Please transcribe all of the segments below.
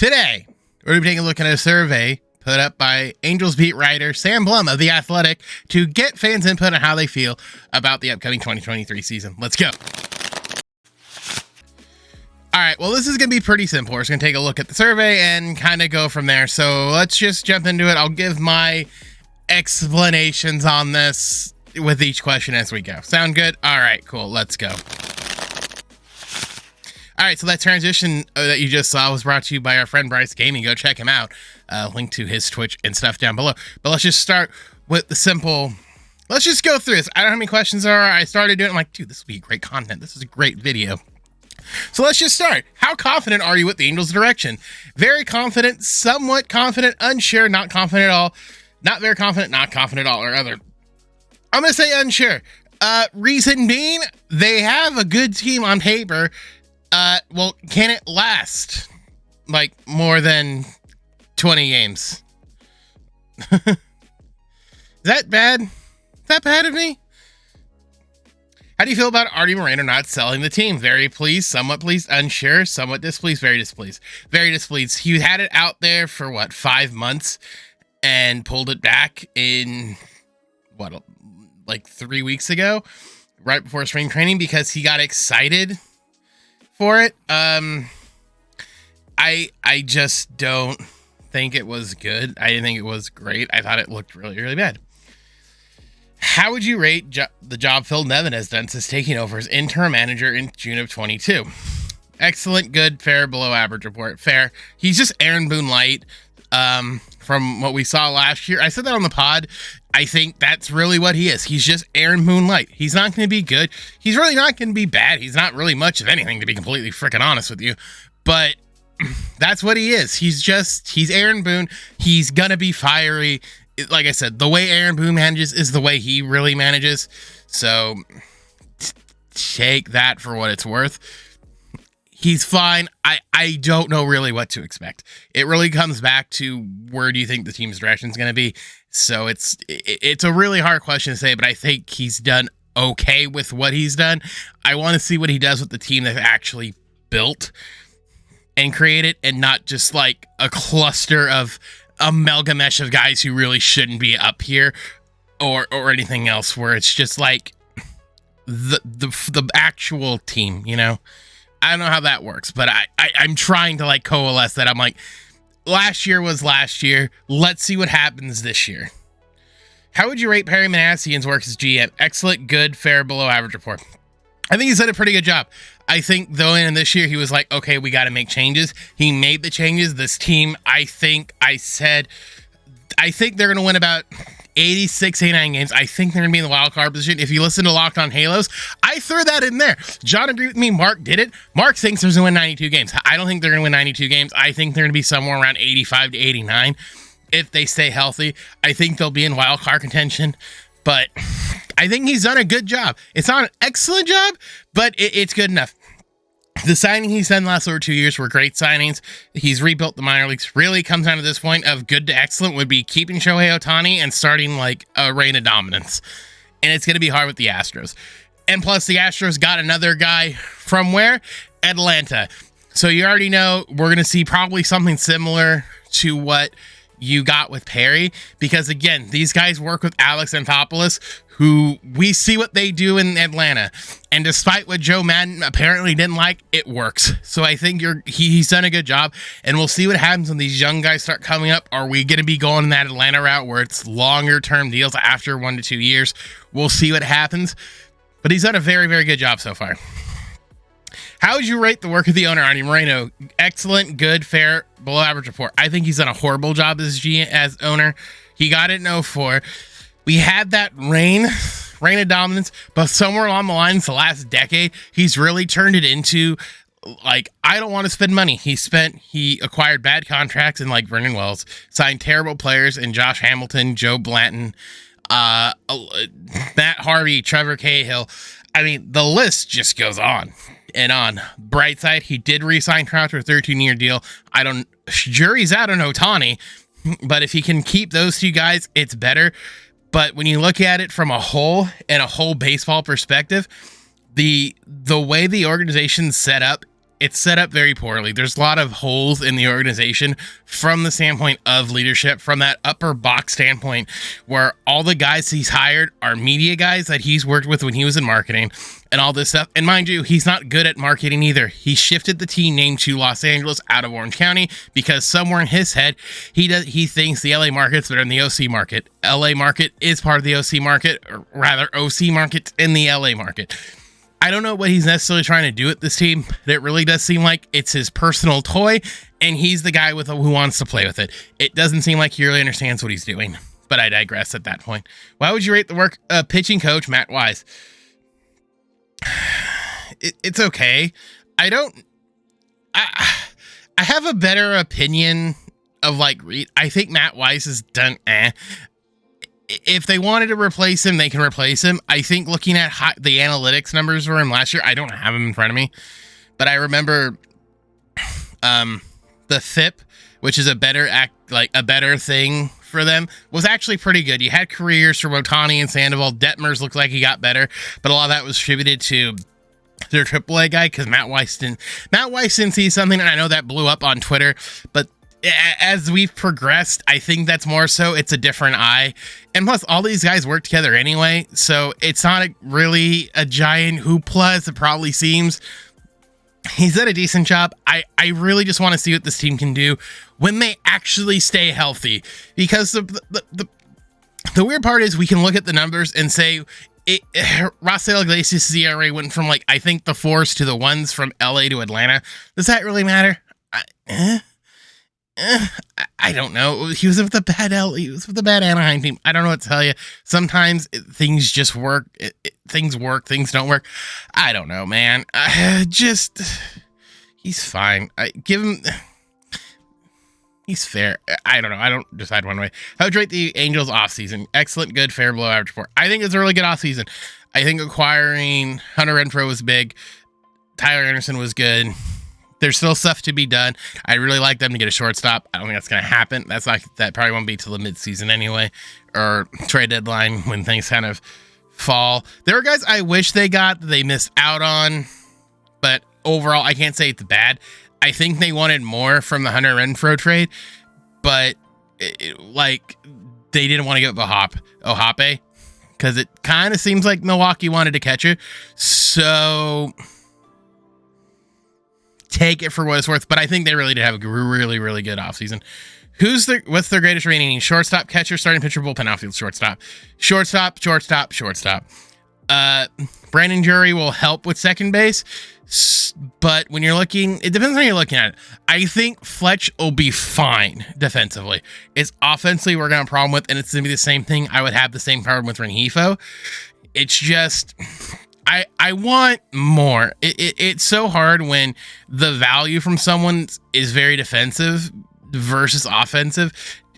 Today, we're going to be taking a look at a survey put up by Angels beat writer Sam Blum of The Athletic to get fans' input on how they feel about the upcoming 2023 season. Let's go. All right, well, this is going to be pretty simple. We're just going to take a look at the survey and kind of go from there. So let's just jump into it. I'll give my explanations on this with each question as we go. Sound good? All right, cool. Let's go. All right, so that transition that you just saw was brought to you by our friend Bryce Gaming. Go check him out. Link to his Twitch and stuff down below. But let's just start with the simple. Let's just go through this. I don't know how many questions there are. I started doing it. I'm like, dude, this will be great content. This is a great video. So let's just start. How confident are you with the Angels' direction? Very confident, somewhat confident, unsure, not confident at all, not very confident, not confident at all, or other. I'm going to say unsure. Reason being, they have a good team on paper. Well, can it last like more than 20 games? Is that bad? Is that bad of me? How do you feel about Artie Moreno not selling the team? Very pleased, somewhat pleased, unsure, somewhat displeased, very displeased. Very displeased. He had it out there for what, 5 months and pulled it back in what, like 3 weeks ago, right before spring training, because he got excited for it. I just don't think it was good. I didn't think it was great. I thought it looked really, really bad. How would you rate the job Phil Nevin has done since taking over as interim manager in June of 22? Excellent, good, fair, below average report. Fair. He's just Aaron Boone light. From what we saw last year, I said that on the pod. I think that's really what he is. He's just Aaron Boone light. He's not going to be good. He's really not going to be bad. He's not really much of anything, to be completely freaking honest with you. But that's what he is. He's Aaron Boone. He's going to be fiery. Like I said, the way Aaron Boone manages is the way he really manages. So take that for what it's worth. He's fine. I don't know really what to expect. It really comes back to where do you think the team's direction is going to be? So it's a really hard question to say, but I think he's done okay with what he's done. I want to see what he does with the team they've actually built and created, and not just like a cluster of amalgamesh of guys who really shouldn't be up here or anything else, where it's just like the actual team, you know? I don't know how that works, but I'm trying to like coalesce that. I'm like, last year was last year. Let's see what happens this year. How would you rate Perry Minasian's work as GM? Excellent, good, fair, below average report. I think he's done a pretty good job. I think though in this year he was like, okay, we got to make changes. He made the changes. This team, I think they're going to win about 86, 89 games. I think they're going to be in the wild card position. If you listen to Locked On Halos, I threw that in there. John agreed with me. Mark did it. Mark thinks they're going to win 92 games. I don't think they're going to win 92 games. I think they're going to be somewhere around 85 to 89 if they stay healthy. I think they'll be in wild card contention, but I think he's done a good job. It's not an excellent job, but it's good enough. The signing he's done the last over 2 years were great signings. He's rebuilt the minor leagues. Really comes down to this point of good to excellent would be keeping Shohei Ohtani and starting like a reign of dominance. And it's going to be hard with the Astros. And plus the Astros got another guy from where? Atlanta. So you already know we're going to see probably something similar to what you got with Perry, because again, these guys work with Alex Anthopoulos, who we see what they do in Atlanta, and despite what Joe Madden apparently didn't like, it works. So I think he's done a good job, and we'll see what happens when these young guys start coming up. Are we going to be going that Atlanta route where it's longer term deals after 1 to 2 years? We'll see what happens, but he's done a very, very good job so far. How would you rate the work of the owner, Artie Moreno? Excellent, good, fair, below average report. I think he's done a horrible job as owner. He got it in 2004. We had that reign of dominance, but somewhere along the lines, the last decade, he's really turned it into like, I don't want to spend money. He acquired bad contracts in like Vernon Wells, signed terrible players in Josh Hamilton, Joe Blanton, Matt Harvey, Trevor Cahill. I mean, the list just goes on and on. Bright side, he did re-sign Trout to a 13-year deal. Jury's out on Ohtani, but if he can keep those two guys, it's better. But when you look at it from a whole baseball perspective, the way the organization's set up It's set up very poorly. There's a lot of holes in the organization from the standpoint of leadership, from that upper box standpoint, where all the guys he's hired are media guys that he's worked with when he was in marketing and all this stuff. And mind you, he's not good at marketing either. He shifted the team name to Los Angeles out of Orange County because somewhere in his head, he thinks the LA market's better than the OC market. LA market is part of the OC market, or rather OC market's in the LA market. I don't know what he's necessarily trying to do with this team, but it really does seem like it's his personal toy, and he's the guy who wants to play with it. It doesn't seem like he really understands what he's doing, but I digress at that point. Why would you rate the work of pitching coach Matt Wise? It's okay. I have a better opinion of like Reed. I think Matt Wise has done If they wanted to replace him, they can replace him. I think looking at the analytics numbers for him last year, I don't have him in front of me, but I remember the FIP, which is a better thing for them, was actually pretty good. You had careers for Ohtani and Sandoval. Detmers looked like he got better, but a lot of that was attributed to their AAA guy because Matt Weiss didn't see something, and I know that blew up on Twitter, but as we've progressed, I think that's more so it's a different eye. And plus, all these guys work together anyway, so it's not really a giant hoopla as it probably seems. He's done a decent job. I really just want to see what this team can do when they actually stay healthy. Because the weird part is we can look at the numbers and say, Raisel Iglesias' ERA went from I think the 4s to the 1s from LA to Atlanta. Does that really matter? I don't know. He was with the bad Anaheim team. I don't know what to tell you. Sometimes things just work. Things work. Things don't work. I don't know, man. He's fine. Give him. He's fair. I don't know. I don't decide one way. How would you rate the Angels offseason? Excellent, good, fair, below average, poor. I think it's a really good offseason. I think acquiring Hunter Renfroe was big. Tyler Anderson was good. There's still stuff to be done. I'd really like them to get a shortstop. I don't think that's going to happen. That probably won't be till the midseason anyway, or trade deadline when things kind of fall. There are guys I wish they got that they missed out on, but overall, I can't say it's bad. I think they wanted more from the Hunter Renfroe trade, but they didn't want to give up Ohape because it kind of seems like Milwaukee wanted to catch it. So take it for what it's worth, but I think they really did have a really, really good offseason. What's their greatest rating? Shortstop, catcher, starting pitcher, bullpen, outfield, shortstop. Brandon Drury will help with second base, but when you're looking, it depends on how you're looking at it. I think Fletch will be fine defensively. It's offensively we're going to have a problem with, and it's going to be the same thing. I would have the same problem with Rengifo. It's just I want more. It's so hard when the value from someone is very defensive versus offensive,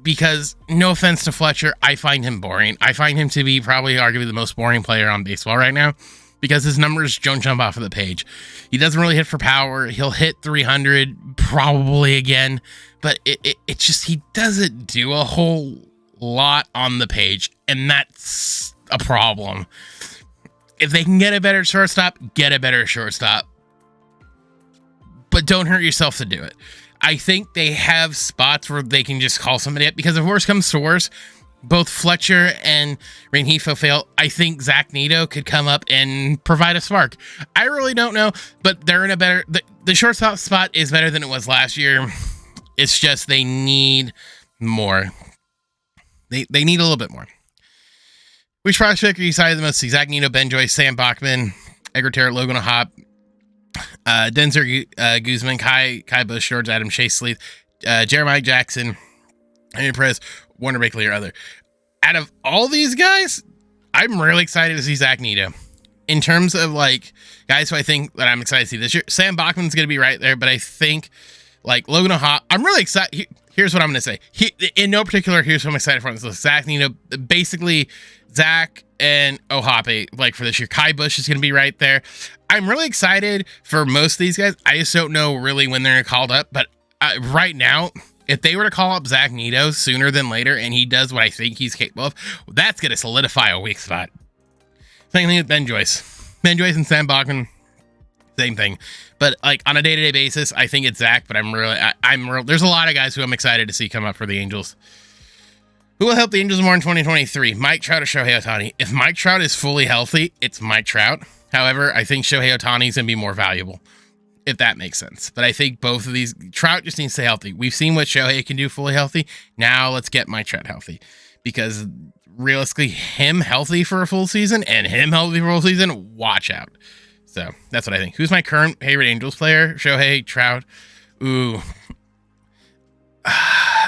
because no offense to Fletcher, I find him boring. I find him to be probably arguably the most boring player on baseball right now because his numbers don't jump off of the page. He doesn't really hit for power. He'll hit 300 probably again, but it just, he doesn't do a whole lot on the page, and that's a problem. If they can get a better shortstop, get a better shortstop. But don't hurt yourself to do it. I think they have spots where they can just call somebody up, because if worse comes to worse, both Fletcher and Rengifo fail. I think Zach Neto could come up and provide a spark. I really don't know, but they're in a better... The shortstop spot is better than it was last year. It's just they need more. They need a little bit more. Which prospect are you excited the most? Zach Neto, Ben Joyce, Sam Bachman, Edgar Terrett, Logan O'Hoppe, Denzer Guzman, Kai Busch, George Adam, Chase Sleeth, Jeremiah Jackson, Henry Perez, Warner Bakley, or other. Out of all these guys, I'm really excited to see Zach Neto. In terms of guys who I think that I'm excited to see this year, Sam Bachman's going to be right there, but I think Logan O'Hoppe, I'm really excited. Here's what I'm going to say. In no particular, here's what I'm excited for. So Zach Neto, basically Zach and O'Hoppe, for this year. Kai Busch is going to be right there. I'm really excited for most of these guys. I just don't know really when they're called up, but right now, if they were to call up Zach Neto sooner than later and he does what I think he's capable of, that's going to solidify a weak spot. Same thing with Ben Joyce. Ben Joyce and Sam Bachman, same thing. But like on a day-to-day basis, I think it's Zach. But there's a lot of guys who I'm excited to see come up for the Angels. Who will help the Angels more in 2023? Mike Trout or Shohei Ohtani? If Mike Trout is fully healthy, it's Mike Trout. However, I think Shohei Ohtani is going to be more valuable, if that makes sense. But I think both of these, Trout just needs to stay healthy. We've seen what Shohei can do fully healthy. Now let's get Mike Trout healthy. Because realistically, him healthy for a full season and him healthy for a full season, watch out. So that's what I think. Who's my current favorite Angels player? Shohei, Trout. Ooh.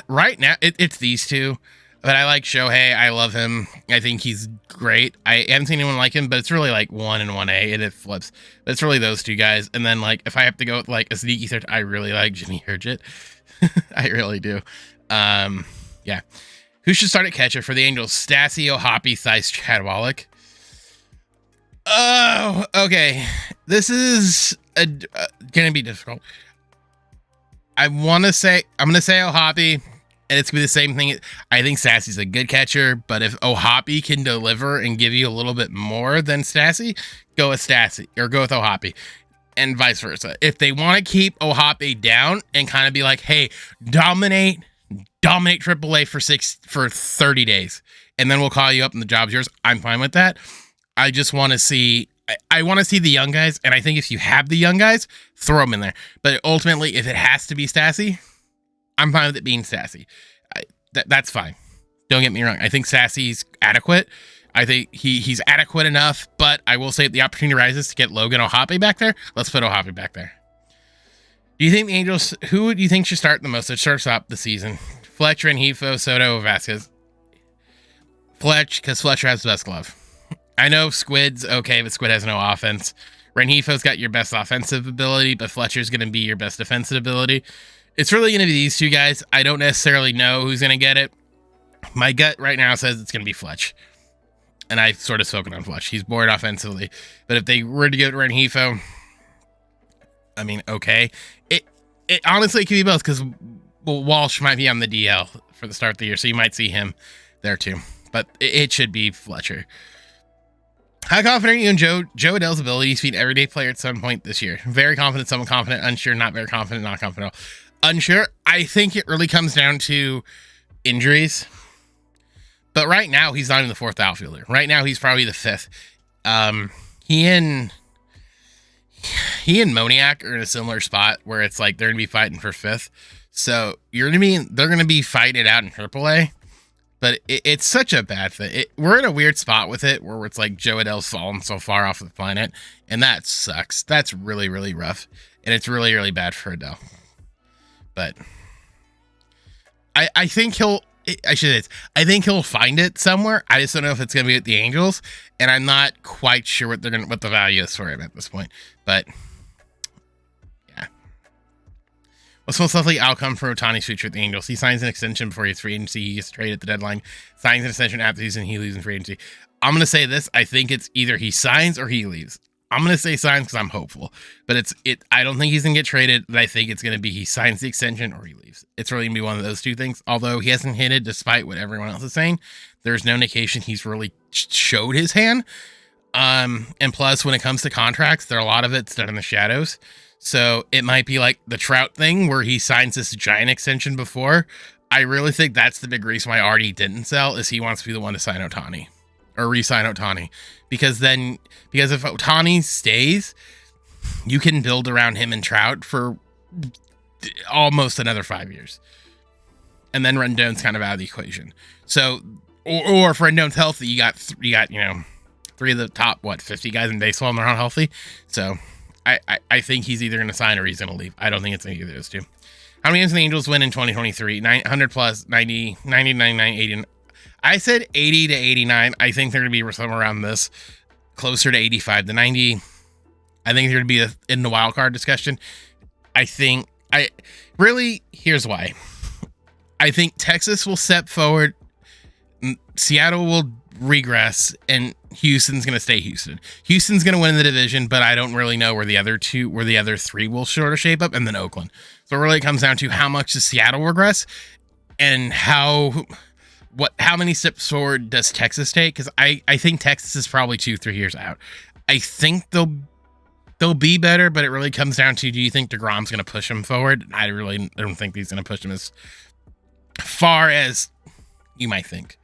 Right now, it's these two. But I like Shohei. I love him. I think he's great. I haven't seen anyone like him, but it's really like 1 and 1A, and it flips. But it's really those two guys. And then, like, if I have to go with like a sneaky third, I really like Jimmy Herget. I really do. Yeah. Who should start at catcher for the Angels? Stassi, O'Hoppe, Theis, Chad Wallach. Oh, okay. This is gonna be difficult. I'm gonna say O'Hoppe. And it's going to be the same thing. I think Stassi's a good catcher, but if O'Hoppe can deliver and give you a little bit more than Stassi, go with Stassi or go with O'Hoppe, and vice versa. If they want to keep O'Hoppe down and kind of be like, hey, dominate AAA for 30 days, and then we'll call you up and the job's yours, I'm fine with that. I just want to see... I want to see the young guys, and I think if you have the young guys, throw them in there. But ultimately, if it has to be Stassi, I'm fine with it being Stassi. That's fine. Don't get me wrong. I think Stassi's adequate. I think he's adequate enough, but I will say if the opportunity rises to get Logan O'Hoppe back there, let's put O'Hoppe back there. Do you think the Angels, who do you think should start the most at shortstop this season? Fletcher, Rengifo, Soto, Vasquez? Fletch, because Fletcher has the best glove. I know Squid's okay, but Squid has no offense. Rengifo's got your best offensive ability, but Fletcher's going to be your best defensive ability. It's really going to be these two guys. I don't necessarily know who's going to get it. My gut right now says it's going to be Fletch. And I've sort of spoken on Fletch. He's bored offensively. But if they were to go to Rengifo, I mean, okay. It honestly could be both because Walsh might be on the DL for the start of the year. So you might see him there too. But it should be Fletcher. How confident are you in Joe Adell's ability to beat everyday player at some point this year? Very confident, somewhat confident, unsure, not very confident, not confident. Unsure. I think it really comes down to injuries. But right now, he's not even the fourth outfielder. Right now, he's probably the fifth. He and Moniak are in a similar spot where it's like they're going to be fighting for fifth. So they're going to be fighting it out in AAA. But it's such a bad thing. We're in a weird spot with it where it's like Joe Adell's fallen so far off the planet. And that sucks. That's really, really rough. And it's really, really bad for Adell. But I think I think he'll find it somewhere. I just don't know if it's going to be at the Angels. And I'm not quite sure what the value is for him at this point. But yeah. What's most likely outcome for Ohtani's future at the Angels? He signs an extension before he's free agency. He gets traded at the deadline. Signs an extension after the season. He leaves in free agency. I'm going to say this. I think it's either he signs or he leaves. I'm going to say signs because I'm hopeful. But I don't think he's going to get traded. But I think it's going to be he signs the extension or he leaves. It's really going to be one of those two things. Although he hasn't hinted, despite what everyone else is saying, there's no indication he's really showed his hand. And plus, when it comes to contracts, a lot of it's done in the shadows. So it might be like the Trout thing where he signs this giant extension before. I really think that's the big reason why Artie didn't sell is he wants to be the one to sign Ohtani or re-sign Ohtani. Because if Ohtani stays, you can build around him and Trout for almost another 5 years. And then Rendon's kind of out of the equation. So, or if Rendon's healthy, you got three of the top, 50 guys in baseball and they're not healthy. So I think he's either going to sign or he's going to leave. I don't think it's either of those two. How many games did the Angels win in 2023? 900 plus, 90, 99, 80. I said 80 to 89. I think they're going to be somewhere around this, closer to 85 to 90. I think they're going to be in the wild card discussion. Here's why. I think Texas will step forward. Seattle will regress and Houston's going to stay Houston. Houston's going to win the division, but I don't really know where the other three will sort of shape up, and then Oakland. So it really comes down to how much does Seattle regress and how many steps forward does Texas take? Because I think Texas is probably 2-3 years out. I think they'll they'll be better, but it really comes down to, do you think DeGrom's going to push him forward? I don't think he's going to push him as far as you might think.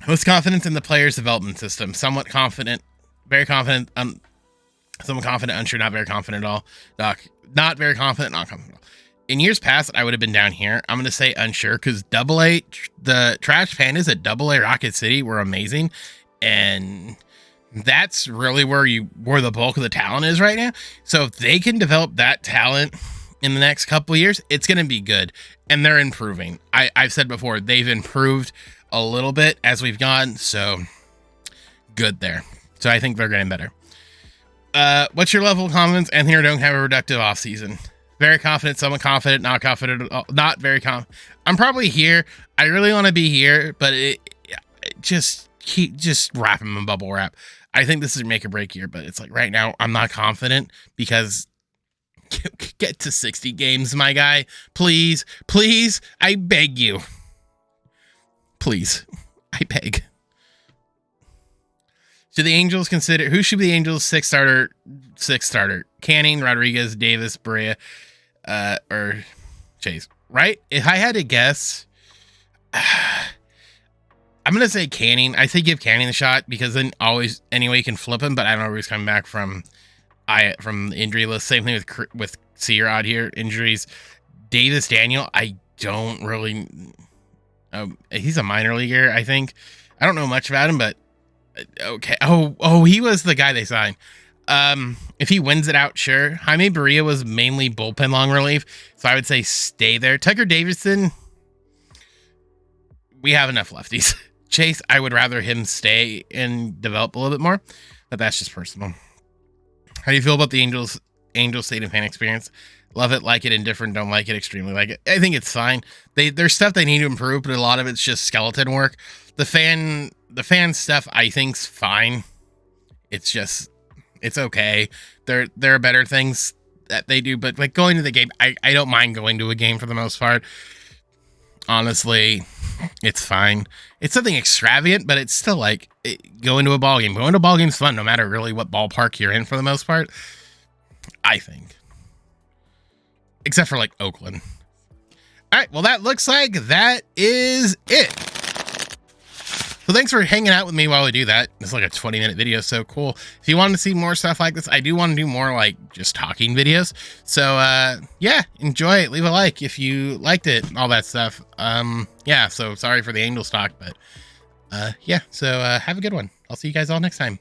Most confidence in the player's development system. Somewhat confident, very confident, somewhat confident, unsure, not very confident at all. Doc, not very confident, not confident at all. In years past, I would have been down here. I'm going to say unsure because AA, the Trash Pandas at AA Rocket City were amazing. And that's really where the bulk of the talent is right now. So if they can develop that talent in the next couple of years, it's going to be good. And they're improving. I've said before, they've improved a little bit as we've gone. So good there. So I think they're getting better. What's your level of confidence? And here, don't have a reductive off season. Very confident, somewhat confident, not confident at all, not very confident. I'm probably here. I really want to be here, but just wrap him in bubble wrap. I think this is a make or break year, but it's like right now I'm not confident because get to 60 games, my guy. Please, please, I beg you. Please, I beg. Do the Angels consider, who should be the Angels' sixth starter? Canning, Rodriguez, Davis, Berea, or Chase, right? If I had to guess, I'm going to say Canning. I say give Canning the shot because then always, anyway, you can flip him, but I don't know where he's coming back from the injury list. Same thing with C-Rod here, injuries. Davis Daniel, I don't really, he's a minor leaguer, I think. I don't know much about him, but okay. Oh, he was the guy they signed. If he wins it out, sure. Jaime Berea was mainly bullpen long relief, so I would say stay there. Tucker Davidson, we have enough lefties. Chase, I would rather him stay and develop a little bit more, but that's just personal. How do you feel about the Angels Stadium fan experience? Love it, like it, indifferent, don't like it, extremely like it. I think it's fine. There's stuff they need to improve, but a lot of it's just skeleton work. The fan stuff I think's fine. It's okay. There are better things that they do, but like going to the game, I don't mind going to a game for the most part. Honestly, it's fine. It's something extravagant, but it's still like going to a ball game. Going to a ball game's fun, no matter really what ballpark you're in for the most part. I think. Except for like Oakland. All right, well, that looks like that is it. So thanks for hanging out with me while we do that. It's like a 20-minute video, so cool. If you want to see more stuff like this, I do want to do more like just talking videos. So yeah, enjoy it. Leave a like if you liked it, all that stuff. Yeah, so sorry for the Angels talk, but yeah, so have a good one. I'll see you guys all next time.